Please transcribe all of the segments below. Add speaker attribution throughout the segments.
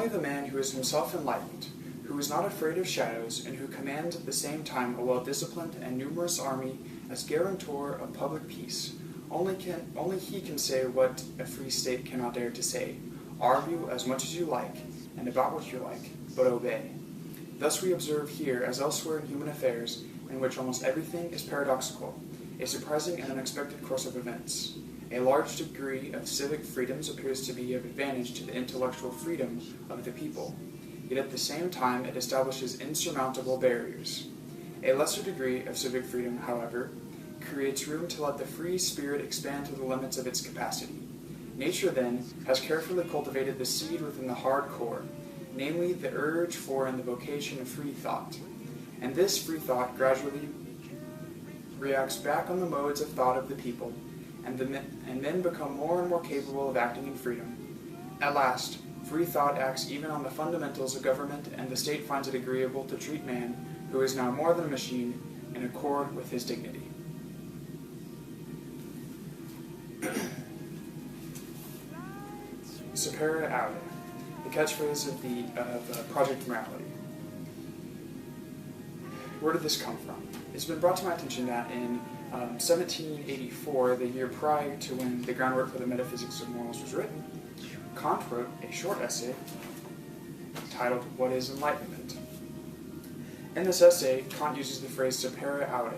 Speaker 1: only the man who is himself enlightened, who is not afraid of shadows, and who commands at the same time a well-disciplined and numerous army as guarantor of public peace, only he can say what a free state cannot dare to say: argue as much as you like, and about what you like, but obey. Thus we observe here, as elsewhere in human affairs, in which almost everything is paradoxical, a surprising and unexpected course of events. A large degree of civic freedoms appears to be of advantage to the intellectual freedom of the people, yet at the same time it establishes insurmountable barriers. A lesser degree of civic freedom, however, creates room to let the free spirit expand to the limits of its capacity. Nature, then, has carefully cultivated the seed within the hard core, namely the urge for and the vocation of free thought. And this free thought gradually reacts back on the modes of thought of the people, and men become more and more capable of acting in freedom. At last, free thought acts even on the fundamentals of government, and the state finds it agreeable to treat man, who is now more than a machine, in accord with his dignity. Supera aude, the catchphrase of Project Morality. Where did this come from? It's been brought to my attention that in 1784, the year prior to when the groundwork for the metaphysics of morals was written, Kant wrote a short essay titled "What is Enlightenment?" In this essay, Kant uses the phrase "supera aude"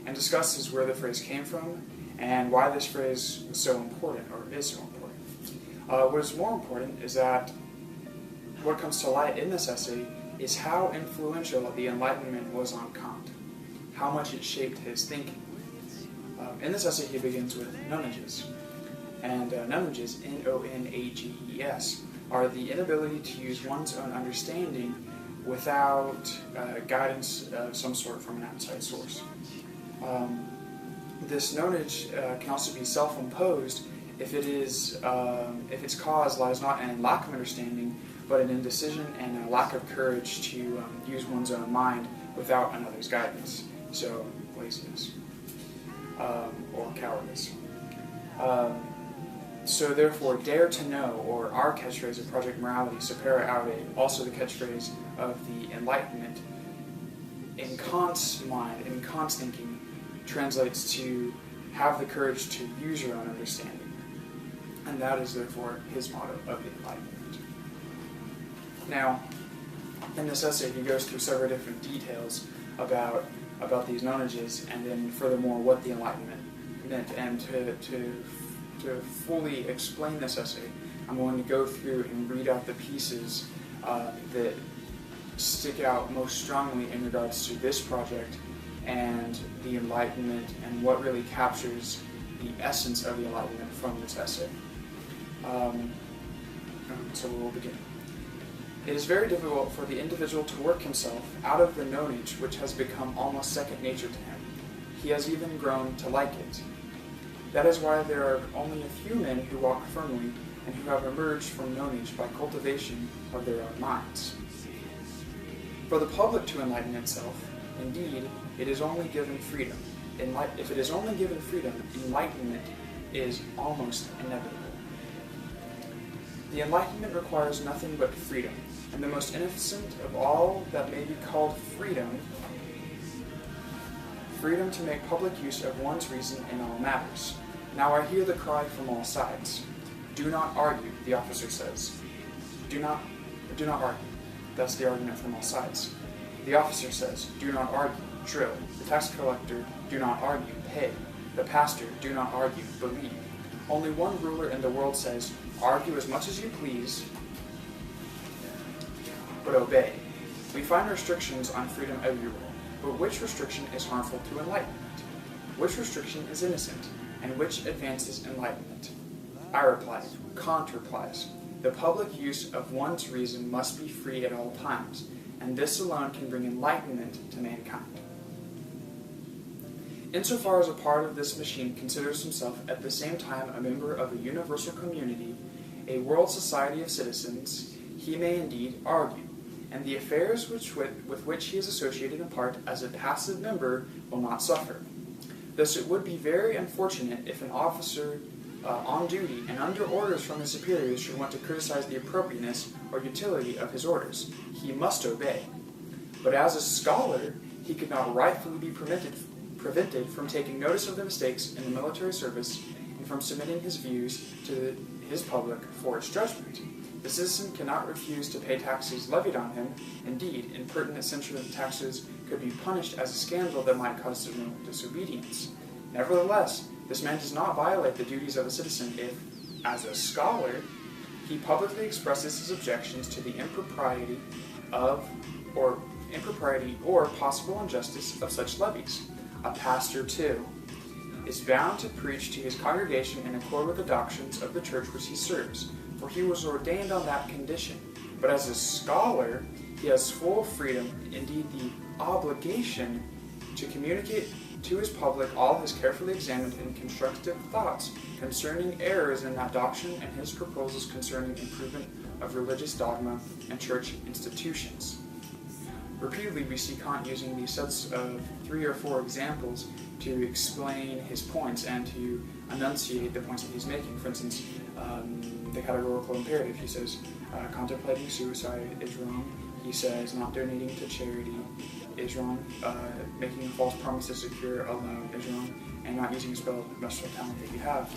Speaker 1: and discusses where the phrase came from and why this phrase was so important, or is so important. What is more important is that what comes to light in this essay is how influential the Enlightenment was on Kant, how much it shaped his thinking. In this essay, he begins with nonages. And nonages, N-O-N-A-G-E-S, are the inability to use one's own understanding without guidance of some sort from an outside source. This nonage can also be self-imposed if its cause lies not in lack of understanding, but in indecision and a lack of courage to use one's own mind without another's guidance. So, laziness. Or cowardice. So therefore, dare to know, or our catchphrase of Project Morality, supera aude, also the catchphrase of the Enlightenment, in Kant's mind, in Kant's thinking, translates to have the courage to use your own understanding. And that is therefore his motto of the Enlightenment. Now, in this essay, he goes through several different details about these nonages, and then furthermore what the Enlightenment meant. And to fully explain this essay, I'm going to go through and read out the pieces that stick out most strongly in regards to this project and the Enlightenment, and what really captures the essence of the Enlightenment from this essay. So we'll begin. It is very difficult for the individual to work himself out of the nonage which has become almost second nature to him. He has even grown to like it. That is why there are only a few men who walk firmly and who have emerged from nonage by cultivation of their own minds. For the public to enlighten itself, indeed, it is only given freedom. If it is only given freedom, enlightenment is almost inevitable. The Enlightenment requires nothing but freedom, and the most innocent of all that may be called freedom to make public use of one's reason in all matters. Now I hear the cry from all sides. Do not argue, the officer says. Do not argue. That's the argument from all sides. The officer says, do not argue, drill. The tax collector, do not argue, pay. The pastor, do not argue, believe. Only one ruler in the world says, argue as much as you please, but obey. We find restrictions on freedom everywhere, but which restriction is harmful to enlightenment? Which restriction is innocent, and which advances enlightenment? I reply, Kant replies, the public use of one's reason must be free at all times, and this alone can bring enlightenment to mankind. Insofar as a part of this machine considers himself at the same time a member of a universal community, a world society of citizens, he may indeed argue, and the affairs with which he is associated in part as a passive member will not suffer. Thus it would be very unfortunate if an officer on duty and under orders from his superiors should want to criticize the appropriateness or utility of his orders, he must obey. But as a scholar, he could not rightfully be prevented from taking notice of the mistakes in the military service and from submitting his views to his public for its judgment. The citizen cannot refuse to pay taxes levied on him. Indeed, impertinent censure of taxes could be punished as a scandal that might cause disobedience. Nevertheless, this man does not violate the duties of a citizen if, as a scholar, he publicly expresses his objections to the impropriety or possible injustice of such levies. A pastor, too, is bound to preach to his congregation in accord with the doctrines of the church which he serves, for he was ordained on that condition. But as a scholar, he has full freedom, indeed the obligation, to communicate to his public all his carefully examined and constructive thoughts concerning errors in that doctrine and his proposals concerning improvement of religious dogma and church institutions. Repeatedly, we see Kant using these sets of 3 or 4 examples to explain his points and to enunciate the points that he's making. For instance, the categorical imperative. He says, contemplating suicide is wrong. He says, not donating to charity is wrong. Making a false promise to secure a loan is wrong. And not using a special talent that you have.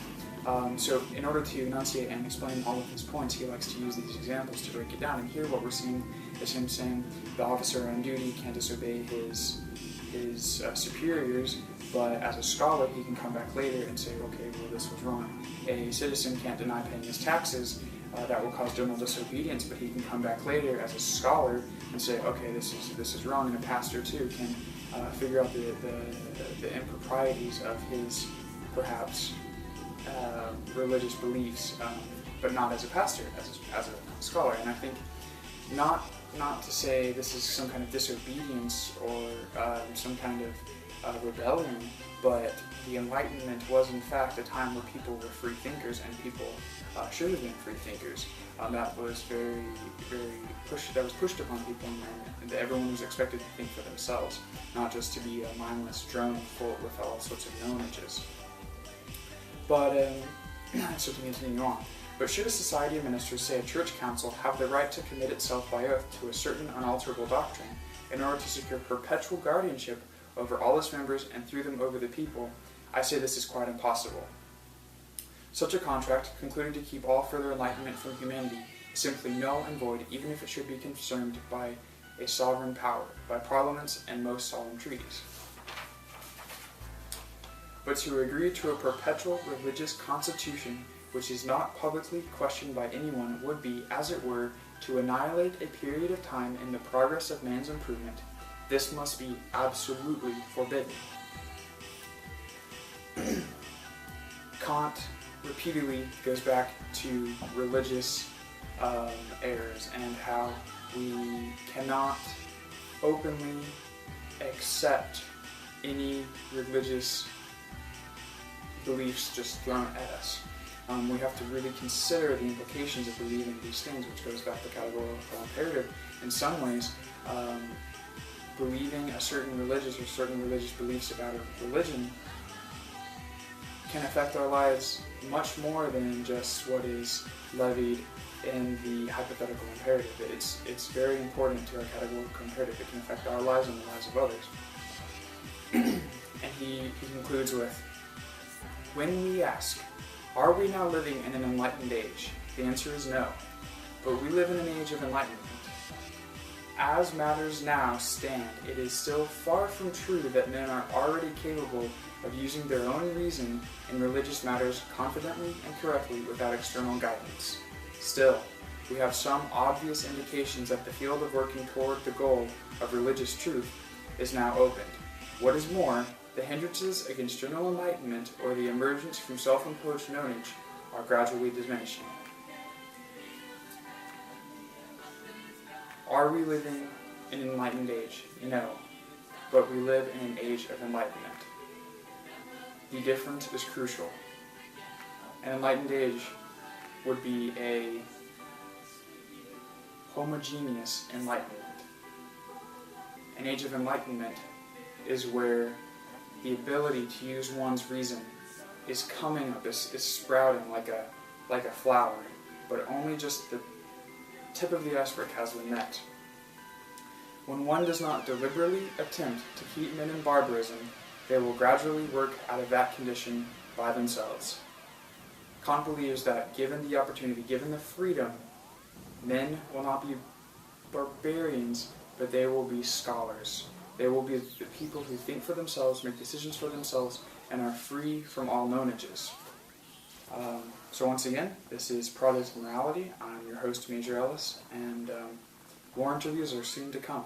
Speaker 1: So in order to enunciate and explain all of his points, he likes to use these examples to break it down. And here what we're seeing is him saying the officer on duty can't disobey his superiors, but as a scholar he can come back later and say, okay, well, this was wrong. A citizen can't deny paying his taxes. That will cause general disobedience, but he can come back later as a scholar and say, okay, this is wrong. And a pastor too can figure out the improprieties of his perhaps religious beliefs, but not as a pastor, as a scholar. And I think not to say this is some kind of disobedience or some kind of rebellion, but the Enlightenment was in fact a time where people were free thinkers, and people should have been free thinkers. That was very pushed upon people, and everyone was expected to think for themselves, not just to be a mindless drone full with all sorts of knowledges. But so to continue on. But should a society of ministers, say a church council, have the right to commit itself by oath to a certain unalterable doctrine in order to secure perpetual guardianship over all its members and through them over the people, I say this is quite impossible. Such a contract, concluding to keep all further enlightenment from humanity, is simply null and void, even if it should be confirmed by a sovereign power, by parliaments and most solemn treaties. But to agree to a perpetual religious constitution which is not publicly questioned by anyone would be, as it were, to annihilate a period of time in the progress of man's improvement. This must be absolutely forbidden. Kant repeatedly goes back to religious errors and how we cannot openly accept any religious beliefs just thrown at us. We have to really consider the implications of believing these things, which goes back to categorical imperative. In some ways, believing a certain religious beliefs about a religion can affect our lives much more than just what is levied in the hypothetical imperative. It's very important to our categorical imperative. It can affect our lives and the lives of others. And he concludes with, when we ask, are we now living in an enlightened age? The answer is no, but we live in an age of enlightenment. As matters now stand, it is still far from true that men are already capable of using their own reason in religious matters confidently and correctly without external guidance. Still, we have some obvious indications that the field of working toward the goal of religious truth is now opened. What is more, the hindrances against general enlightenment or the emergence from self-imposed knowledge are gradually diminishing. Are we living in an enlightened age? No, but we live in an age of enlightenment. The difference is crucial. An enlightened age would be a homogeneous enlightenment. An age of enlightenment is where the ability to use one's reason is coming up, is sprouting like a flower, but only just the tip of the iceberg has been met. When one does not deliberately attempt to keep men in barbarism, they will gradually work out of that condition by themselves. Kant believes that given the opportunity, given the freedom, men will not be barbarians, but they will be scholars. They will be the people who think for themselves, make decisions for themselves, and are free from all knowages. So once again, this is Product Morality. I'm your host, Major Ellis, and more interviews are soon to come.